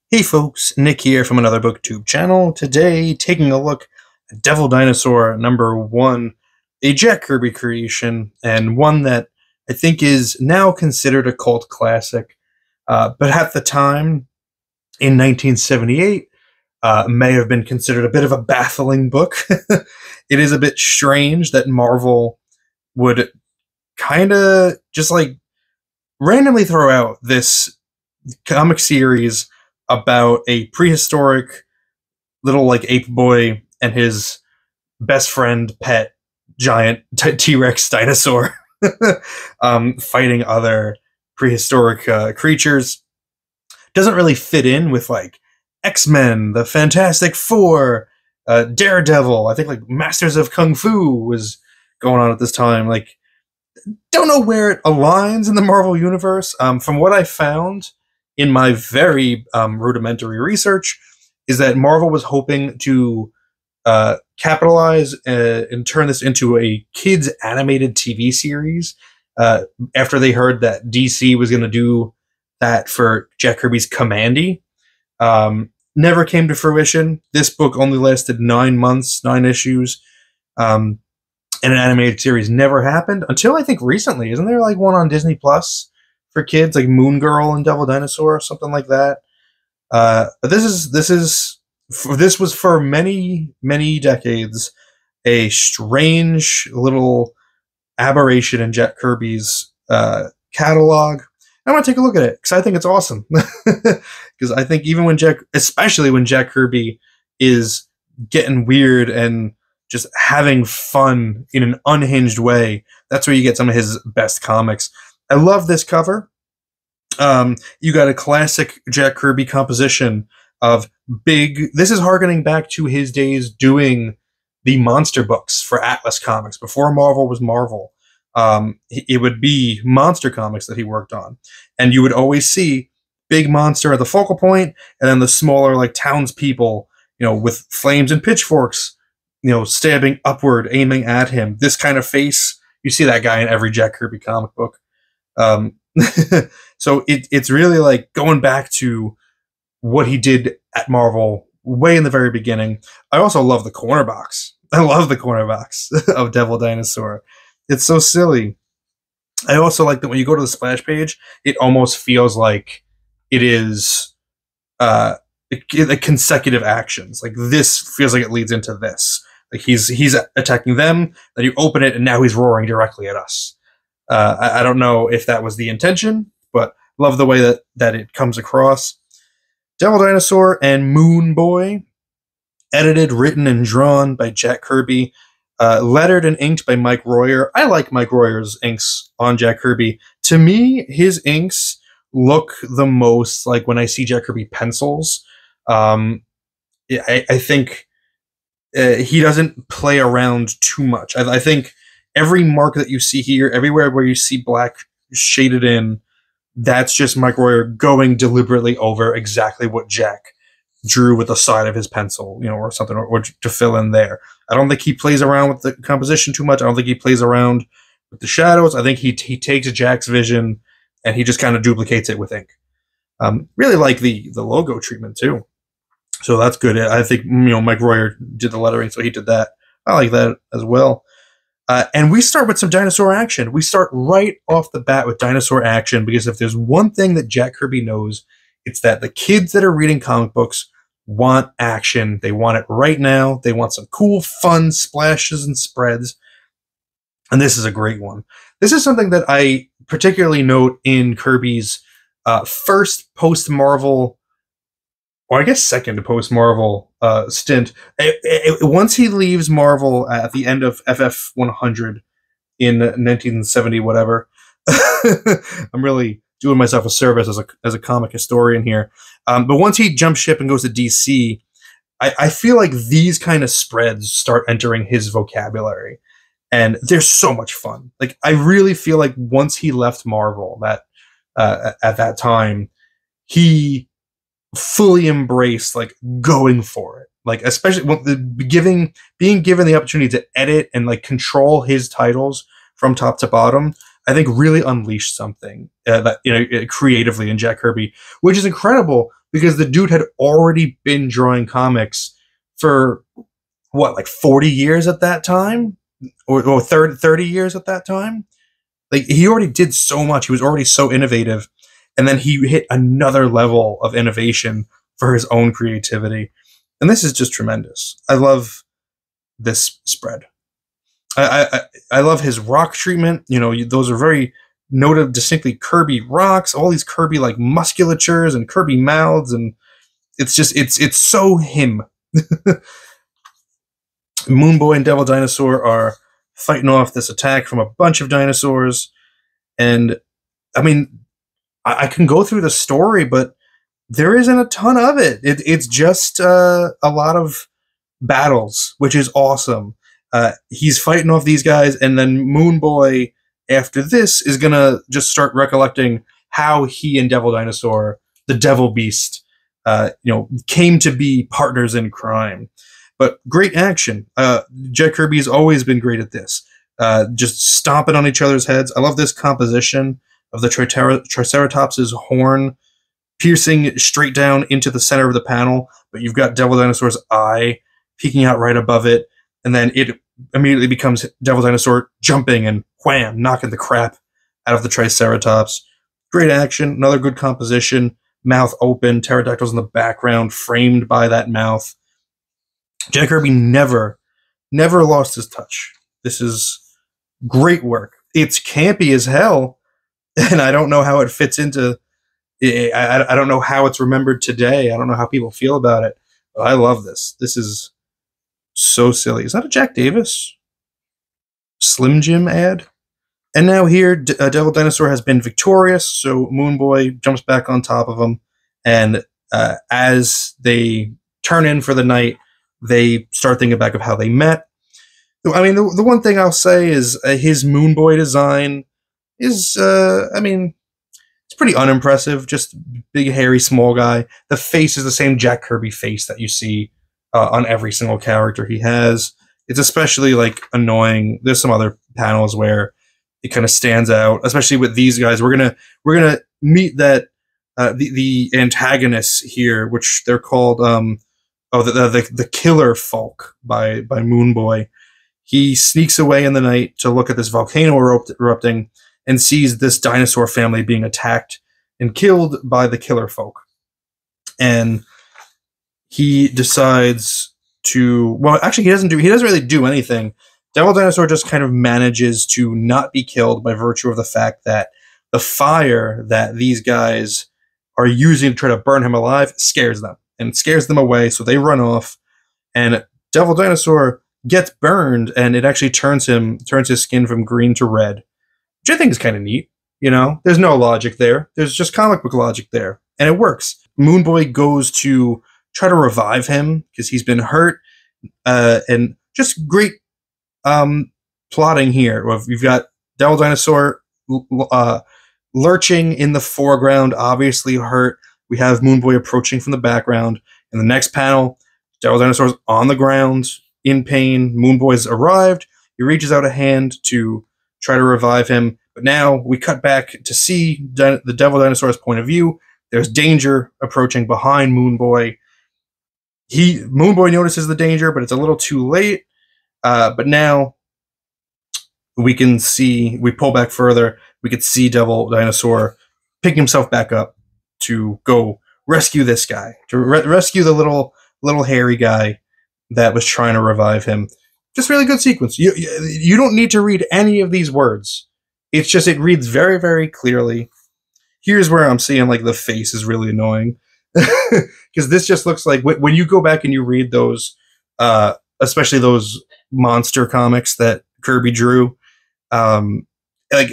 Hey folks, Nick here from Another BookTube channel. Today, taking a look at Devil Dinosaur #1, a Jack Kirby creation, and one that I think is now considered a cult classic. But at the time, in 1978, may have been considered a bit of a baffling book. It is a bit strange that Marvel would kind of just like randomly throw out this comic series about a prehistoric little like ape boy and his best friend pet giant T-Rex dinosaur fighting other prehistoric creatures. Doesn't really fit in with like X-Men, the Fantastic Four, Daredevil. I think like Masters of Kung Fu was going on at this time. Like, don't know where it aligns in the Marvel universe. From what I found in my very rudimentary research, is that Marvel was hoping to capitalize and turn this into a kids animated TV series after they heard that DC was going to do that for Jack Kirby's Commandy. Never came to fruition. This book only lasted 9 months, 9 issues. And an animated series never happened until I think recently. Isn't there like one on Disney Plus for kids, like Moon Girl and Devil Dinosaur or something like that? But this was for many decades a strange little aberration in Jack Kirby's catalog. I want to take a look at it because I think it's awesome. Because I think even when especially when Jack Kirby is getting weird and just having fun in an unhinged way, that's where you get some of his best comics. I love this cover. You got a classic Jack Kirby composition of big. This is harkening back to his days doing the monster books for Atlas Comics before Marvel was Marvel. It would be monster comics that he worked on, and you would always see big monster at the focal point, and then the smaller like townspeople, with flames and pitchforks, stabbing upward, aiming at him. This kind of face, you see that guy in every Jack Kirby comic book. So it's really like going back to what he did at Marvel way in the very beginning. I also love the corner box. I love the corner box of Devil Dinosaur. It's so silly. I also like that when you go to the splash page, it almost feels like it is consecutive actions. Like this feels like it leads into this. Like he's attacking them, then you open it, and now he's roaring directly at us. I don't know if that was the intention, but love the way that it comes across. Devil Dinosaur and Moon Boy, edited, written, and drawn by Jack Kirby, lettered and inked by Mike Royer. I like Mike Royer's inks on Jack Kirby. To me, his inks look the most like when I see Jack Kirby pencils. I think he doesn't play around too much. I think every mark that you see here, everywhere where you see black shaded in, that's just Mike Royer going deliberately over exactly what Jack drew with the side of his pencil, or something, or to fill in there. I don't think he plays around with the composition too much. I don't think he plays around with the shadows. I think he takes Jack's vision and he just kind of duplicates it with ink. Really like the logo treatment too. So that's good. I think, Mike Royer did the lettering, so he did that. I like that as well. And we start with some dinosaur action. We start right off the bat with dinosaur action, because if there's one thing that Jack Kirby knows, it's that the kids that are reading comic books want action. They want it right now. They want some cool, fun splashes and spreads. And this is a great one. This is something that I particularly note in Kirby's first post-Marvel, or I guess second post-Marvel stint. Once he leaves Marvel at the end of FF 100 in 1970, whatever. I'm really doing myself a service as a comic historian here. But once he jumps ship and goes to DC, I feel like these kind of spreads start entering his vocabulary. And they're so much fun. Like, I really feel like once he left Marvel, that at that time, he fully embraced like going for it. Like, especially being given the opportunity to edit and like control his titles from top to bottom, I think really unleashed something that creatively in Jack Kirby, which is incredible because the dude had already been drawing comics for what, like 40 years at that time, or 30 years at that time. Like, he already did so much. He was already so innovative, and then he hit another level of innovation for his own creativity, and this is just tremendous. I love this spread. I love his rock treatment. You know, those are very noted, distinctly Kirby rocks. All these Kirby like musculatures and Kirby mouths, and it's just it's so him. Moon Boy and Devil Dinosaur are fighting off this attack from a bunch of dinosaurs, and I mean, I can go through the story, but there isn't a ton of it. It's just a lot of battles, which is awesome. He's fighting off these guys, and then Moon Boy, after this, is gonna just start recollecting how he and Devil Dinosaur, the Devil Beast, came to be partners in crime. But great action. Jack Kirby has always been great at this. Just stomping on each other's heads. I love this composition of the Triceratops' horn piercing straight down into the center of the panel, but you've got Devil Dinosaur's eye peeking out right above it, and then it immediately becomes Devil Dinosaur jumping and wham, knocking the crap out of the Triceratops. Great action, another good composition, mouth open, pterodactyls in the background, framed by that mouth. Jack Kirby never lost his touch. This is great work. It's campy as hell, and I don't know how it fits into... I don't know how it's remembered today. I don't know how people feel about it, but I love this. This is so silly. Is that a Jack Davis Slim Jim ad? And now here, Devil Dinosaur has been victorious, so Moon Boy jumps back on top of him, and as they turn in for the night, they start thinking back of how they met. I mean, the one thing I'll say is his Moon Boy design is, it's pretty unimpressive. Just big, hairy, small guy. The face is the same Jack Kirby face that you see on every single character he has. It's especially like annoying. There's some other panels where it kind of stands out, especially with these guys. We're gonna meet that the antagonists here, which they're called the Killer Folk by Moon Boy. He sneaks away in the night to look at this volcano erupting, and sees this dinosaur family being attacked and killed by the Killer Folk. And he decides to... Well, actually, he doesn't really do anything. Devil Dinosaur just kind of manages to not be killed by virtue of the fact that the fire that these guys are using to try to burn him alive scares them. And scares them away, so they run off. And Devil Dinosaur gets burned, and it actually turns his skin from green to red. Which I think is kind of neat, you know? There's no logic there. There's just comic book logic there. And it works. Moon Boy goes to try to revive him because he's been hurt. And just great plotting here. You've got Devil Dinosaur lurching in the foreground, obviously hurt. We have Moon Boy approaching from the background. In the next panel, Devil Dinosaur's on the ground, in pain. Moon Boy's arrived. He reaches out a hand to try to revive him, but now we cut back to see the Devil Dinosaur's point of view. There's danger approaching behind Moon Boy. Moon Boy notices the danger, but it's a little too late. But now we pull back further. We could see Devil Dinosaur picking himself back up to go rescue this guy, to rescue the little hairy guy that was trying to revive him. Just really good sequence. You don't need to read any of these words. It's just, it reads very, very clearly. Here's where I'm seeing like the face is really annoying. Because this just looks like, when you go back and you read those, especially those monster comics that Kirby drew, like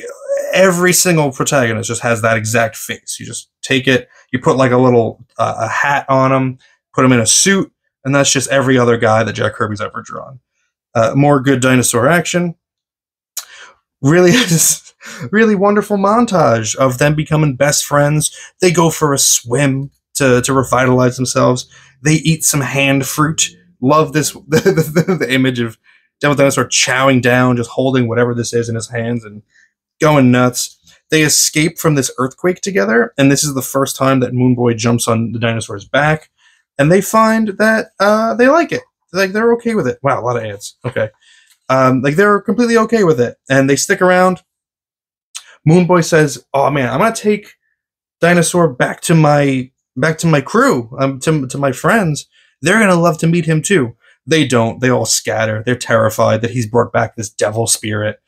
every single protagonist just has that exact face. You just take it, you put like a little a hat on them, put them in a suit, and that's just every other guy that Jack Kirby's ever drawn. More good dinosaur action. Really wonderful montage of them becoming best friends. They go for a swim to revitalize themselves. They eat some hand fruit. Love this the image of Devil Dinosaur chowing down, just holding whatever this is in his hands and going nuts. They escape from this earthquake together, and this is the first time that Moon Boy jumps on the dinosaur's back, and they find that they like it. Like, they're okay with it. Wow, a lot of ads. Okay. Like, they're completely okay with it, and they stick around. Moon Boy says, "Oh man, I'm gonna take Dinosaur back to my crew, to my friends. They're gonna love to meet him too." They don't. They all scatter. They're terrified that he's brought back this devil spirit.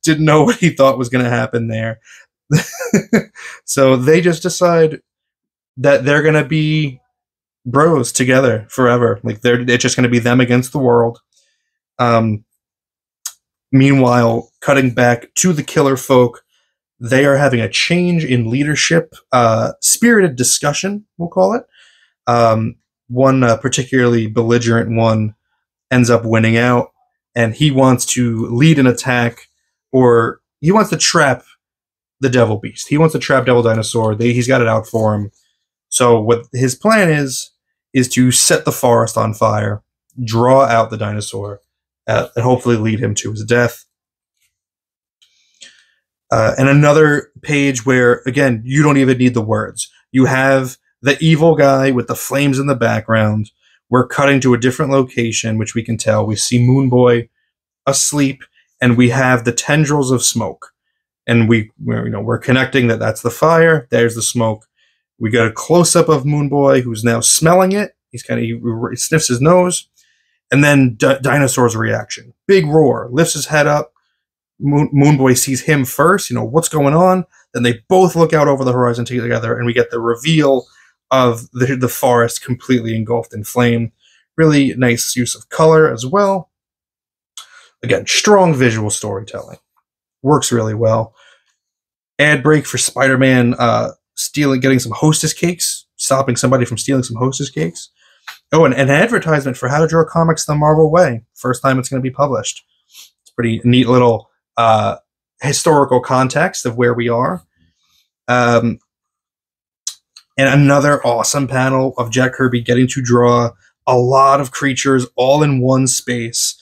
Didn't know what he thought was going to happen there. So they just decide that they're going to be bros together forever. Like, it's just going to be them against the world. Meanwhile, cutting back to the killer folk, they are having a change in leadership, spirited discussion, we'll call it. One particularly belligerent one ends up winning out, and he wants to lead an attack, or he wants to trap the Devil Beast. He wants to trap Devil Dinosaur. He's got it out for him. So what his plan is to set the forest on fire, draw out the dinosaur, and hopefully lead him to his death. And another page where, again, you don't even need the words. You have the evil guy with the flames in the background. We're cutting to a different location, which we can tell. We see Moon Boy asleep, and we have the tendrils of smoke. And we're connecting that's the fire. There's the smoke. We got a close-up of Moon Boy, who's now smelling it. He sniffs his nose. And then Dinosaur's reaction. Big roar. Lifts his head up. Moon Boy sees him first. What's going on? Then they both look out over the horizon together, and we get the reveal of the forest completely engulfed in flame. Really nice use of color as well. Again, strong visual storytelling. Works really well. Ad break for Spider-Man getting some Hostess cakes, stopping somebody from stealing some Hostess cakes. Oh, and an advertisement for How to Draw Comics the Marvel Way. First time it's going to be published. It's a pretty neat little historical context of where we are. And another awesome panel of Jack Kirby getting to draw a lot of creatures all in one space.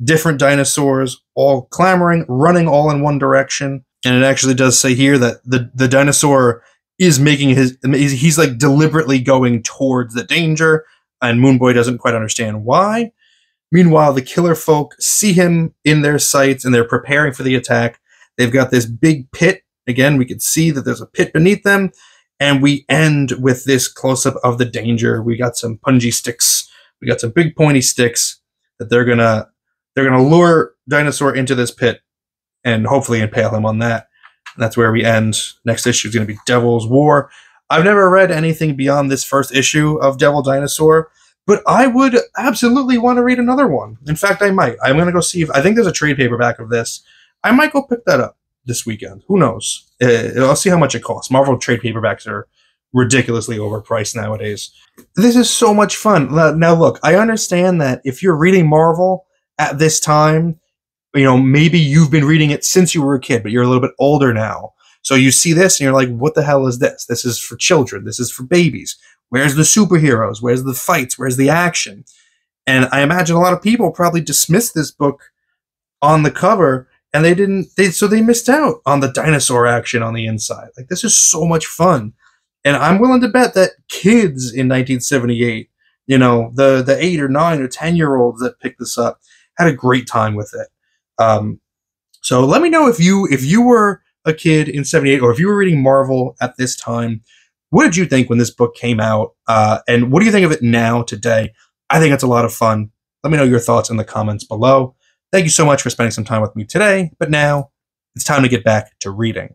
Different dinosaurs, all clamoring, running all in one direction. And it actually does say here that the dinosaur is making he's like deliberately going towards the danger, and Moon Boy doesn't quite understand why. Meanwhile, the killer folk see him in their sights, and they're preparing for the attack. They've got this big pit. Again, we can see that there's a pit beneath them. And we end with this close-up of the danger. We got some punji sticks. We got some big pointy sticks that they're gonna lure Dinosaur into this pit and hopefully impale him on that. And that's where we end. Next issue is going to be Devil's War. I've never read anything beyond this first issue of Devil Dinosaur, but I would absolutely want to read another one. In fact, I might. I'm going to go see I think there's a trade paperback of this. I might go pick that up this weekend. Who knows? I'll see how much it costs. Marvel trade paperbacks are ridiculously overpriced nowadays. This is so much fun. Now, look, I understand that if you're reading Marvel at this time, maybe you've been reading it since you were a kid, but you're a little bit older now. So you see this and you're like, what the hell is this? This is for children. This is for babies. Where's the superheroes? Where's the fights? Where's the action? And I imagine a lot of people probably dismissed this book on the cover, and so they missed out on the dinosaur action on the inside. Like, this is so much fun. And I'm willing to bet that kids in 1978, the 8 or 9 or 10-year-olds that picked this up had a great time with it. So let me know if you were a kid in 78, or if you were reading Marvel at this time. What did you think when this book came out? And what do you think of it now, today? I think it's a lot of fun. Let me know your thoughts in the comments below. Thank you so much for spending some time with me today, but now it's time to get back to reading.